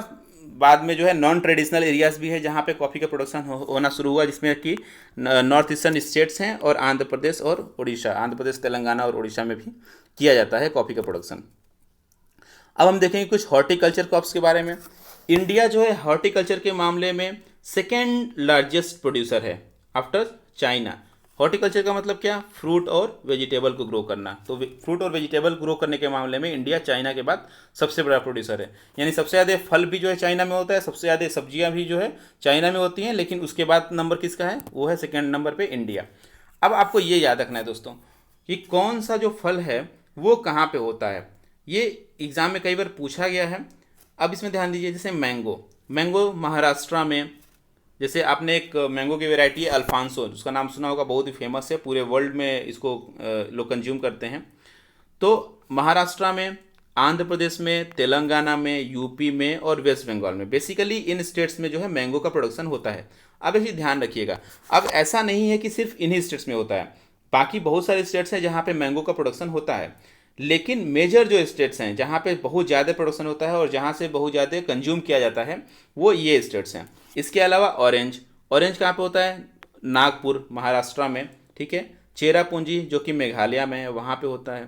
बाद में जो है नॉन ट्रेडिशनल एरियाज़ भी है जहाँ पे कॉफ़ी का प्रोडक्शन होना शुरू हुआ, जिसमें कि नॉर्थ ईस्टर्न स्टेट्स हैं और आंध्र प्रदेश और उड़ीसा, आंध्र प्रदेश, तेलंगाना और उड़ीसा में भी किया जाता है कॉफ़ी का प्रोडक्शन। अब हम देखेंगे कुछ हॉर्टिकल्चर क्रॉप्स के बारे में। इंडिया जो है हॉर्टिकल्चर के मामले में सेकेंड लार्जेस्ट प्रोड्यूसर है आफ्टर चाइना। हॉर्टिकल्चर का मतलब क्या? फ्रूट और वेजिटेबल को ग्रो करना। तो फ्रूट और वेजिटेबल ग्रो करने के मामले में इंडिया चाइना के बाद सबसे बड़ा प्रोड्यूसर है। यानी सबसे ज़्यादा फल भी जो है चाइना में होता है, सबसे ज़्यादा सब्जियां भी जो है चाइना में होती हैं, लेकिन उसके बाद नंबर किसका है? वो है सेकेंड नंबर पर इंडिया। अब आपको ये याद रखना है दोस्तों कि कौन सा जो फल है वो कहाँ पर होता है। ये एग्ज़ाम में कई बार पूछा गया है। अब इसमें ध्यान दीजिए, जैसे मैंगो महाराष्ट्र में, जैसे आपने एक मैंगो की वैरायटी है अल्फांसो, जिसका नाम सुना होगा, बहुत ही फेमस है, पूरे वर्ल्ड में इसको लोग कंज्यूम करते हैं। तो महाराष्ट्र में, आंध्र प्रदेश में, तेलंगाना में, यूपी में और वेस्ट बंगाल में, बेसिकली इन स्टेट्स में जो है मैंगो का प्रोडक्शन होता है। अब इसे ध्यान रखिएगा, अब ऐसा नहीं है कि सिर्फ इन्हीं स्टेट्स में होता है, बाकी बहुत सारे स्टेट्स हैं जहाँ पे मैंगो का प्रोडक्शन होता है। लेकिन मेजर जो स्टेट्स हैं जहाँ पे बहुत ज़्यादा प्रोडक्शन होता है और जहाँ से बहुत ज़्यादा कंज्यूम किया जाता है वो ये स्टेट्स हैं। इसके अलावा ऑरेंज कहाँ पे होता है? नागपुर महाराष्ट्र में, ठीक है। चेरापूंजी जो कि मेघालय में है वहाँ पे होता है।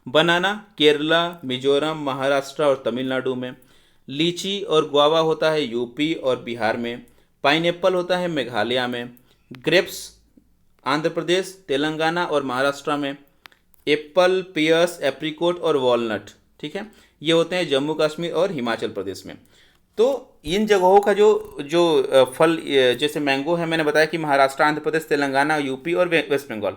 बनाना केरला, मिजोरम, महाराष्ट्र और तमिलनाडु में। लीची और गुआवा होता है यूपी और बिहार में। पाइनएप्पल होता है मेघालय में। ग्रेप्स आंध्र प्रदेश, तेलंगाना और महाराष्ट्र में। एप्पल, पियर्स, एप्रिकोट और वॉलनट, ठीक है, ये होते हैं जम्मू कश्मीर और हिमाचल प्रदेश में। तो इन जगहों का जो फल जैसे मैंगो है, मैंने बताया कि महाराष्ट्र, आंध्र प्रदेश, तेलंगाना, यूपी और वेस्ट बंगाल।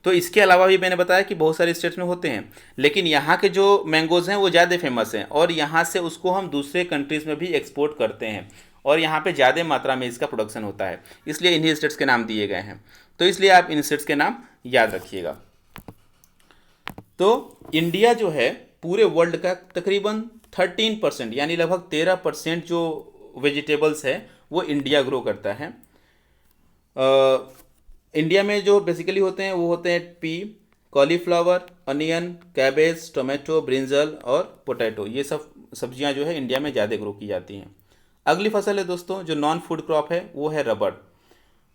तो इसके अलावा भी मैंने बताया कि बहुत सारे स्टेट्स में होते हैं, लेकिन यहाँ के जो मैंगोज़ हैं वो ज़्यादा फेमस हैं और यहाँ से उसको हम दूसरे कंट्रीज़ में भी एक्सपोर्ट करते हैं और यहाँ पे ज़्यादा मात्रा में इसका प्रोडक्शन होता है, इसलिए इन्हीं स्टेट्स के नाम दिए गए हैं। तो इसलिए आप इन स्टेट्स के नाम याद रखिएगा। तो इंडिया जो है पूरे वर्ल्ड का तकरीबन 13% यानी लगभग 13% जो वेजिटेबल्स है वो इंडिया ग्रो करता है। इंडिया में जो बेसिकली होते हैं वो होते हैं P, cauliflower, onion, cabbage, tomato, brinjal और पोटैटो। ये सब सब्जियां जो है इंडिया में ज़्यादा ग्रो की जाती हैं। अगली फसल है दोस्तों जो नॉन फूड क्रॉप है वो है रबर।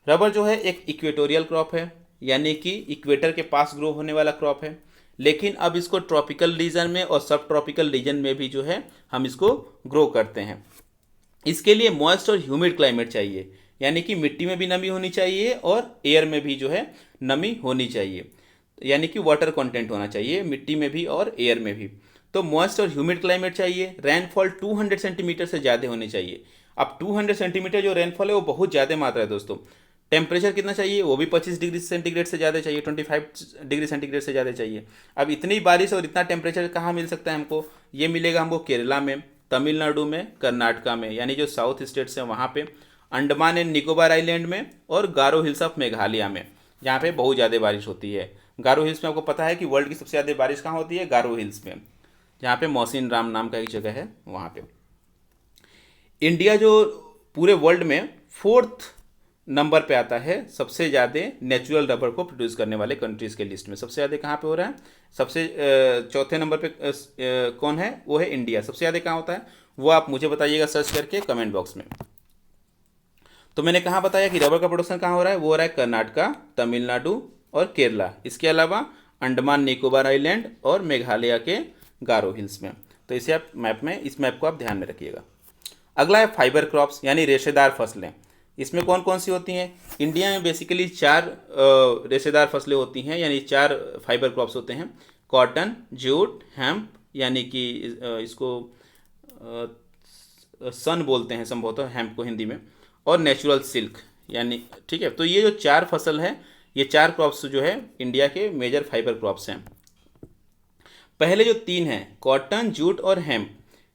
रबर जो है एक इक्वेटोरियल क्रॉप है, यानी कि इक्वेटर के पास ग्रो होने वाला क्रॉप है, लेकिन अब इसको ट्रॉपिकल रीजन में और सब ट्रॉपिकल रीजन में भी जो है हम इसको ग्रो करते हैं। इसके लिए मॉइस्ट और ह्यूमिड क्लाइमेट चाहिए, यानी कि मिट्टी में भी नमी होनी चाहिए और एयर में भी जो है नमी होनी चाहिए, यानी कि वाटर कंटेंट होना चाहिए मिट्टी में भी और एयर में भी। तो मॉइस्ट और ह्यूमिड क्लाइमेट चाहिए, रेनफॉल 200 सेंटीमीटर से ज़्यादा होनी चाहिए। अब 200 सेंटीमीटर जो रेनफॉल है वो बहुत ज़्यादा मात्रा है दोस्तों। टेम्परेचर कितना चाहिए, वो भी 25 डिग्री सेंटीग्रेड से ज़्यादा चाहिए, 25 डिग्री सेंटीग्रेड से ज़्यादा चाहिए। अब इतनी बारिश और इतना टेम्परेचर कहाँ मिल सकता है हमको, ये मिलेगा हमको केरला में, तमिलनाडु में, कर्नाटका में, यानी जो साउथ स्टेट्स हैं वहाँ पे, अंडमान एंड निकोबार आइलैंड में, और गारो हिल्स ऑफ मेघालय में, जहाँ पे बहुत ज़्यादा बारिश होती है। गारो हिल्स में आपको पता है कि वर्ल्ड की सबसे ज़्यादा बारिश कहाँ होती है, गारो हिल्स में, जहाँ पे मौसिन राम नाम का एक जगह है वहाँ पे। इंडिया जो पूरे वर्ल्ड में 4th नंबर पे आता है सबसे ज़्यादा नेचुरल रबर को प्रोड्यूस करने वाले कंट्रीज़ के लिस्ट में। सबसे ज़्यादा कहाँ पे हो रहा है, सबसे चौथे नंबर पे कौन है, वो है इंडिया। सबसे ज़्यादा कहाँ होता है वो आप मुझे बताइएगा सर्च करके कमेंट बॉक्स में। तो मैंने कहाँ बताया कि रबर का प्रोडक्शन कहाँ हो रहा है, वो हो रहा है कर्नाटका, तमिलनाडु और केरला, इसके अलावा अंडमान निकोबार आइलैंड और मेघालय के गारो हिल्स में। तो इसे आप मैप में, इस मैप को आप ध्यान में रखिएगा। अगला है फाइबर क्रॉप्स यानी रेशेदार फसलें। इसमें कौन कौन सी होती हैं, इंडिया में बेसिकली 4 रेशेदार फसलें होती हैं, यानी 4 फाइबर क्रॉप्स होते हैं। कॉटन, जूट, हेम्प, यानी कि इसको सन बोलते हैं संभवतः हेम्प को हिंदी में, और नेचुरल सिल्क, यानी ठीक है। तो ये जो 4 फसल है, ये 4 क्रॉप्स जो है इंडिया के मेजर फाइबर क्रॉप्स हैं। पहले जो 3 हैं, कॉटन, जूट और हेम्प,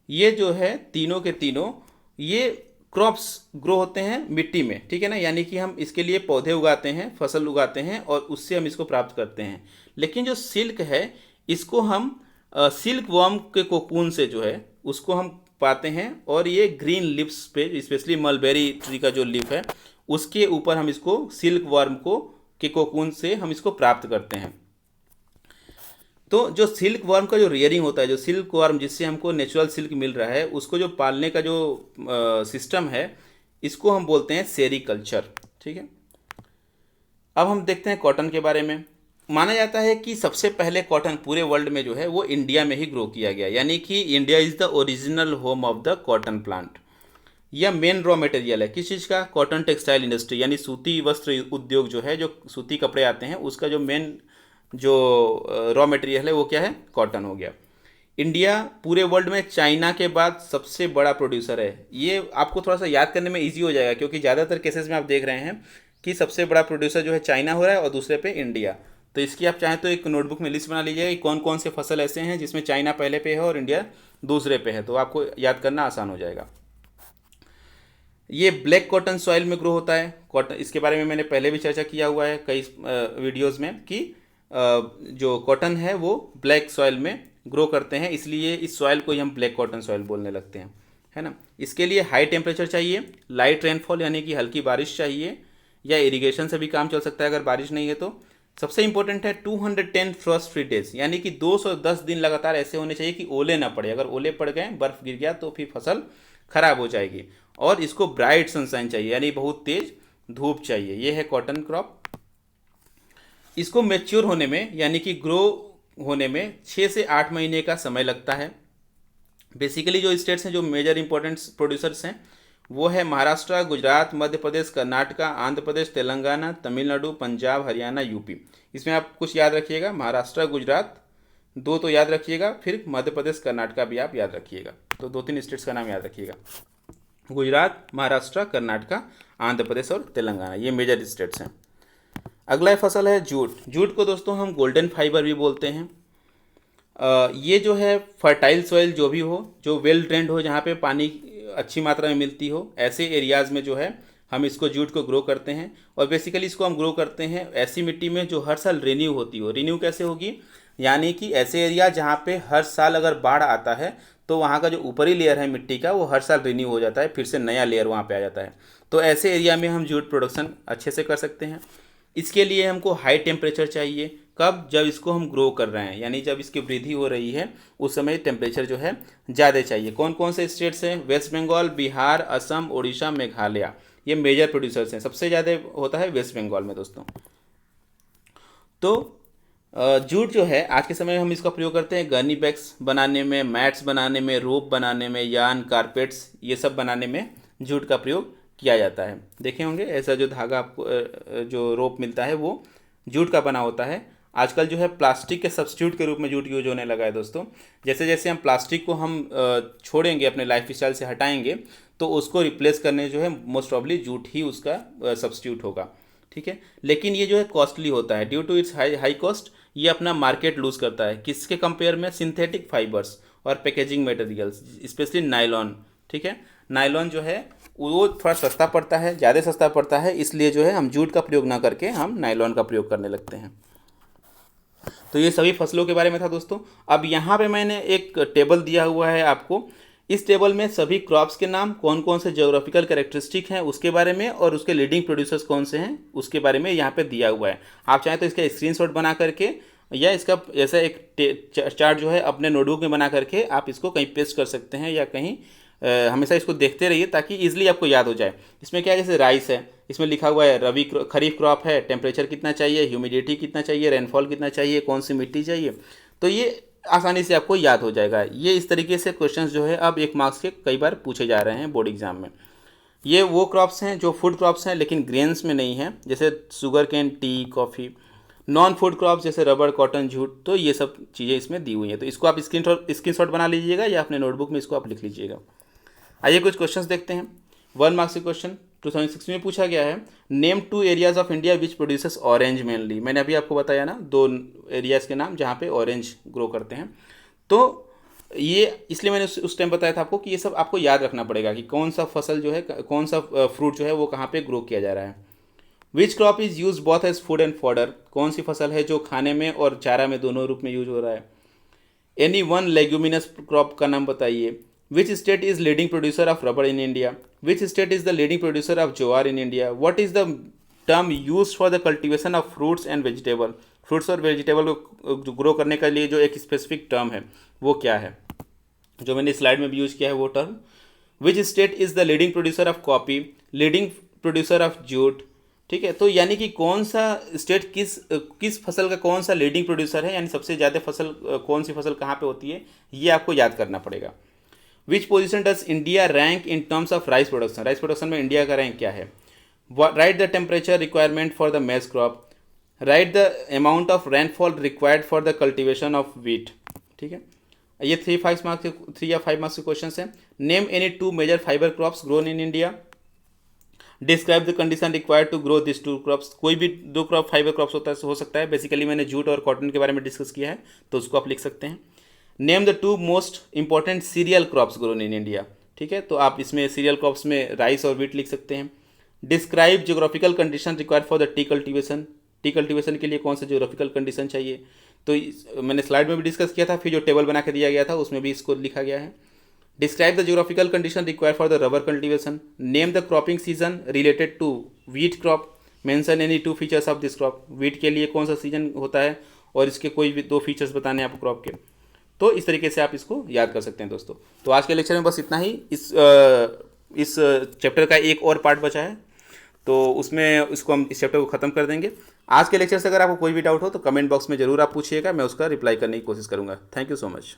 ये जो है तीनों के तीनों ये क्रॉप्स ग्रो होते हैं मिट्टी में, ठीक है ना, यानी कि हम इसके लिए पौधे उगाते हैं, फसल उगाते हैं और उससे हम इसको प्राप्त करते हैं। लेकिन जो सिल्क है इसको हम सिल्क वर्म के कोकून से जो है उसको हम पाते हैं, और ये ग्रीन लिप्स पे, स्पेशली मलबेरी ट्री का जो लिप है उसके ऊपर हम इसको सिल्क वर्म को के कोकून से हम इसको प्राप्त करते हैं। तो जो सिल्क वर्म का जो रियरिंग होता है, जो सिल्क वर्म जिससे हमको नेचुरल सिल्क मिल रहा है, उसको जो पालने का जो सिस्टम है, इसको हम बोलते हैं सेरीकल्चर, ठीक है। अब हम देखते हैं कॉटन के बारे में। माना जाता है कि सबसे पहले कॉटन पूरे वर्ल्ड में जो है वो इंडिया में ही ग्रो किया गया, यानी कि India is the original home of the cotton plant. यह मेन रॉ मटेरियल है किस चीज़ का, कॉटन टेक्सटाइल इंडस्ट्री, यानी सूती वस्त्र उद्योग जो है, जो सूती कपड़े आते हैं उसका जो मेन जो रॉ मटेरियल है वो क्या है, कॉटन हो गया। इंडिया पूरे वर्ल्ड में चाइना के बाद सबसे बड़ा प्रोड्यूसर है। ये आपको थोड़ा सा याद करने में इजी हो जाएगा, क्योंकि ज़्यादातर केसेस में आप देख रहे हैं कि सबसे बड़ा प्रोड्यूसर जो है चाइना हो रहा है और दूसरे पे इंडिया। तो इसकी आप चाहें तो एक नोटबुक में लिस्ट बना लीजिएगा कि कौन कौन से फसल ऐसे हैं जिसमें चाइना पहले पे है और इंडिया दूसरे पे है, तो आपको याद करना आसान हो जाएगा। ये ब्लैक कॉटन सॉइल में ग्रो होता है कॉटन, इसके बारे में मैंने पहले भी चर्चा किया हुआ है कई वीडियोज़ में कि जो कॉटन है वो ब्लैक सॉइल में ग्रो करते हैं, इसलिए इस सॉइल को ही हम ब्लैक कॉटन सॉइल बोलने लगते हैं, है ना। इसके लिए हाई टेम्परेचर चाहिए, लाइट रेनफॉल यानी कि हल्की बारिश चाहिए, या इरिगेशन से भी काम चल सकता है अगर बारिश नहीं है तो। सबसे इंपॉर्टेंट है 210 फ्रॉस्ट फ्री डेज, यानी कि 210 दिन लगातार ऐसे होने चाहिए कि ओले ना पड़े। अगर ओले पड़ गए, बर्फ़ गिर गया, तो फिर फसल खराब हो जाएगी। और इसको ब्राइट सनशाइन चाहिए, यानी बहुत तेज धूप चाहिए। ये है कॉटन क्रॉप। इसको मैच्योर होने में, यानी कि ग्रो होने में 6 से 8 महीने का समय लगता है। बेसिकली जो स्टेट्स हैं जो मेजर इंपॉर्टेंट प्रोड्यूसर्स हैं वो है महाराष्ट्र, गुजरात, मध्य प्रदेश, कर्नाटका, आंध्र प्रदेश, तेलंगाना, तमिलनाडु, पंजाब, हरियाणा, यूपी। इसमें आप कुछ याद रखिएगा, महाराष्ट्र, गुजरात 2 तो याद रखिएगा, फिर मध्य प्रदेश, कर्नाटका भी आप याद रखिएगा। तो 2-3 स्टेट्स का नाम याद रखिएगा, गुजरात, महाराष्ट्र, कर्नाटका, आंध्र प्रदेश और तेलंगाना, ये मेजर स्टेट्स हैं। अगला फसल है जूट। जूट को दोस्तों हम गोल्डन फाइबर भी बोलते हैं। ये जो है फर्टाइल सॉइल जो भी हो, जो वेल ड्रेन्ड हो, जहाँ पे पानी अच्छी मात्रा में मिलती हो, ऐसे एरियाज़ में जो है हम इसको जूट को ग्रो करते हैं। और बेसिकली इसको हम ग्रो करते हैं ऐसी मिट्टी में जो हर साल रिन्यू होती हो। रिन्यू कैसे होगी, यानी कि ऐसे एरिया जहाँ पे हर साल अगर बाढ़ आता है तो वहाँ का जो ऊपरी लेयर है मिट्टी का वो हर साल रिन्यू हो जाता है, फिर से नया लेयर वहाँ पे आ जाता है। तो ऐसे एरिया में हम जूट प्रोडक्शन अच्छे से कर सकते हैं। इसके लिए हमको हाई टेम्परेचर चाहिए। कब, जब इसको हम ग्रो कर रहे हैं, यानी जब इसकी वृद्धि हो रही है उस समय टेम्परेचर जो है ज़्यादा चाहिए। कौन कौन से स्टेट्स हैं, वेस्ट बंगाल, बिहार, असम, उड़ीसा, मेघालय, ये मेजर प्रोड्यूसर्स हैं। सबसे ज़्यादा होता है वेस्ट बंगाल में दोस्तों। तो जूट जो है आज के समय में हम इसका प्रयोग करते हैं गनी बैग्स बनाने में, मैट्स बनाने में, रोप बनाने में, यान, कारपेट्स, ये सब बनाने में जूट का प्रयोग किया जाता है। देखे होंगे ऐसा जो धागा आपको जो रोप मिलता है वो जूट का बना होता है। आजकल जो है प्लास्टिक के सब्स्टिट्यूट के रूप में जूट यूज होने लगा है दोस्तों। जैसे जैसे हम प्लास्टिक को हम छोड़ेंगे, अपने लाइफ स्टाइल से हटाएंगे, तो उसको रिप्लेस करने जो है मोस्ट प्रॉब्ली जूट ही उसका सब्स्टिट्यूट होगा। ठीक है, लेकिन ये जो है कॉस्टली होता है, due to its high cost ये अपना मार्केट लूज करता है। किसके कंपेयर में? सिंथेटिक फाइबर्स और पैकेजिंग मटेरियल्स, स्पेशली नायलॉन। ठीक है, नायलॉन जो है वो थोड़ा सस्ता पड़ता है, ज़्यादा सस्ता पड़ता है, इसलिए जो है हम जूट का प्रयोग ना करके हम नायलॉन का प्रयोग करने लगते हैं। तो ये सभी फसलों के बारे में था दोस्तों। अब यहाँ पे मैंने एक टेबल दिया हुआ है आपको। इस टेबल में सभी क्रॉप्स के नाम, कौन कौन से ज्योग्राफिकल कैरेक्टरिस्टिक हैं उसके बारे में, और उसके लीडिंग प्रोड्यूसर्स कौन से हैं उसके बारे में यहाँ पे दिया हुआ है। आप चाहें तो इसका स्क्रीनशॉट बना करके या इसका ऐसा एक चार्ट जो है अपने नोटबुक में बना करके आप इसको कहीं पेस्ट कर सकते हैं, या कहीं हमेशा इसको देखते रहिए ताकि ईजिली आपको याद हो जाए। इसमें क्या है, जैसे राइस है, इसमें लिखा हुआ है रबी खरीफ क्रॉप है, टेम्परेचर कितना चाहिए, ह्यूमिडिटी कितना चाहिए, रेनफॉल कितना चाहिए, कौन सी मिट्टी चाहिए, तो ये आसानी से आपको याद हो जाएगा। ये इस तरीके से क्वेश्चंस जो है अब 1 मार्क्स के कई बार पूछे जा रहे हैं बोर्ड एग्जाम में। ये वो क्रॉप्स हैं जो फूड क्रॉप्स हैं लेकिन ग्रेन्स में नहीं हैं, जैसे sugar cane, tea, coffee. Non food crops जैसे रबर, कॉटन, जूट, तो ये सब चीज़ें इसमें दी हुई हैं। तो इसको आप स्क्रीनशॉट बना लीजिएगा या अपने नोटबुक में इसको आप लिख लीजिएगा। आइए कुछ क्वेश्चंस देखते हैं। 1 मार्क्स के क्वेश्चन 2006 में पूछा गया है, name 2 areas of India which produces orange mainly. मैंने अभी आपको बताया ना 2 एरियाज़ के नाम जहाँ पे ऑरेंज ग्रो करते हैं। तो ये इसलिए मैंने उस टाइम बताया था आपको कि ये सब आपको याद रखना पड़ेगा कि कौन सा फसल जो है, कौन सा फ्रूट जो है वो कहाँ पे ग्रो किया जा रहा है। Which crop is use both as food and fodder. कौन सी फसल है जो खाने में और चारा में दोनों रूप में यूज हो रहा है। एनी वन लेग्यूमिनस क्रॉप का नाम बताइए। Which state is leading producer of rubber in India. Which state is the leading producer of jowar in India. What is the term use for the cultivation of fruits and vegetable. Fruits और vegetable को grow करने के लिए जो एक specific term है वो क्या है, जो मैंने स्लाइड में भी यूज किया है वो term. Which state is the leading producer of coffee, leading producer of jute. ठीक है, तो यानी कि कौन सा स्टेट किस फसल का कौन सा लीडिंग प्रोड्यूसर है, यानी सबसे ज़्यादा फसल कौन सी फसल कहाँ पे होती है, ये आपको याद करना पड़ेगा। Which position does India rank in terms of rice production. Rice production में इंडिया का रैंक क्या है। Right the temperature requirement for the maize crop. Right the amount of rainfall required for the cultivation of wheat. ठीक है, ये 3 या 5 marks के question हैं। Name any 2 major fibre crops grown in India. Describe the condition required to grow this 2 crops. कोई भी 2 crop fibre crops हो सकता है। बेसिकली मैंने जूट और कॉटन के बारे में डिस्कस किया है, तो उसको आप लिख सकते हैं। Name the 2 most important cereal crops grown in India. ठीक है, तो आप इसमें सीरियल क्रॉप्स में राइस और वीट लिख सकते हैं। Describe geographical condition required for the T cultivation. T cultivation के लिए कौन सा ज्योग्राफिकल कंडीशन चाहिए, तो मैंने स्लाइड में भी डिस्कस किया था, फिर जो टेबल बना के दिया गया था उसमें भी इसको लिखा गया है। Describe the geographical condition required for the rubber cultivation. Name the cropping season related to wheat crop. Mention any 2 features of this crop. Wheat के लिए कौन सा सीजन होता है और इसके कोई भी 2 फीचर्स बताने हैं आपको क्रॉप के। तो इस तरीके से आप इसको याद कर सकते हैं दोस्तों। तो आज के लेक्चर में बस इतना ही। इस चैप्टर का एक और पार्ट बचा है, तो उसमें इसको हम इस चैप्टर को ख़त्म कर देंगे। आज के लेक्चर से अगर आपको कोई भी डाउट हो तो कमेंट बॉक्स में ज़रूर आप पूछिएगा, मैं उसका रिप्लाई करने की कोशिश करूँगा। Thank you so much.